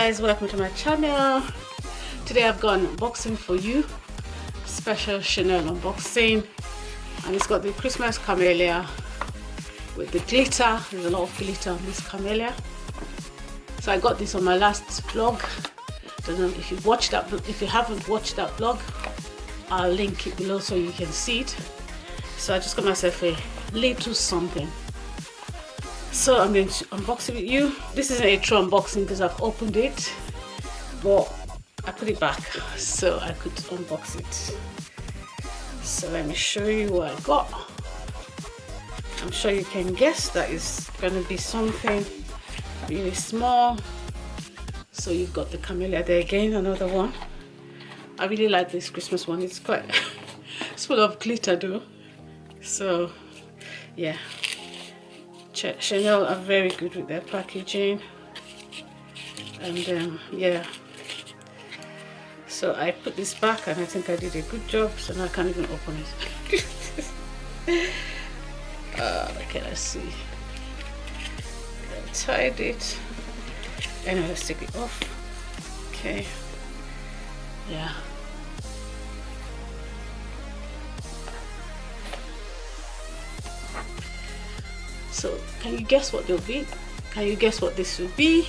guys, welcome to my channel. Today I've got an unboxing for you, special Chanel unboxing, and it's got the Christmas Camellia with the glitter. There's a lot of glitter on this Camellia. So I got this on my last vlog. Don't know if you watched that, but if you haven't watched that vlog, I'll link it below so you can see it. So I just got myself a little something. So I'm going to unbox it with you. This isn't a true unboxing because I've opened it, but I put it back so I could unbox it. So let me show you what I got. I'm sure you can guess that is going to be something really small. So you've got the Camellia there again, another one. I really like this Christmas one. It's quite it's full of glitter though. So yeah, Chanel are very good with their packaging, and yeah, so I put this back and I think I did a good job, so now I can't even open it. Okay, let's see. I tied it. Anyway, let's take it off. Okay, yeah. So can you guess what they'll be? Can you guess what this will be?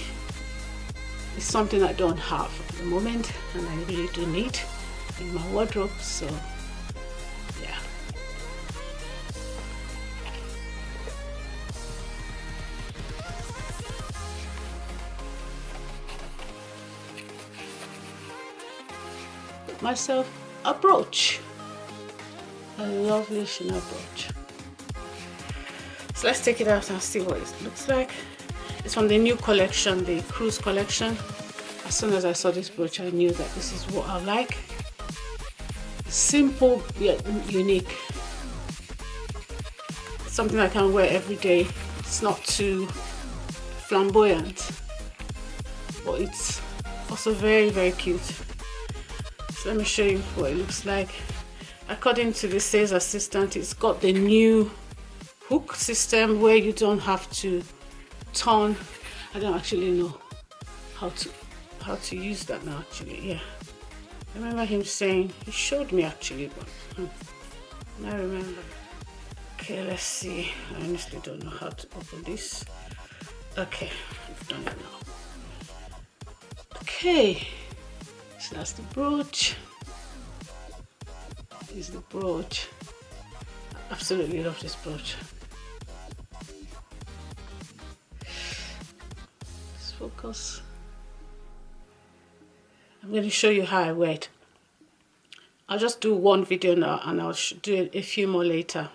It's something I don't have at the moment and I really do need in my wardrobe, so yeah. Got myself a brooch, a lovely Chanel brooch. So let's take it out and see what it looks like. It's from the new collection, the cruise collection. As soon as I saw this brooch, I knew that this is what I like. Simple yet unique. Something I can wear every day. It's not too flamboyant, but it's also very, very cute. So let me show you what it looks like. According to the sales assistant, it's got the new hook system where you don't have to turn. I don't actually know how to use that now actually. Yeah, I remember him saying, he showed me actually, but I remember. Okay, let's see. I honestly don't know how to open this. Okay, I've done it now. Okay, so that's the brooch. This is the brooch. I absolutely love this brooch. Focus. I'm going to show you how I wear it. I'll just do one video now and I'll do a few more later.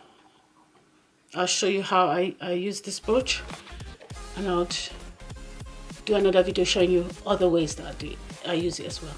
I'll show you how I use this brooch, and I'll do another video showing you other ways that I use it as well.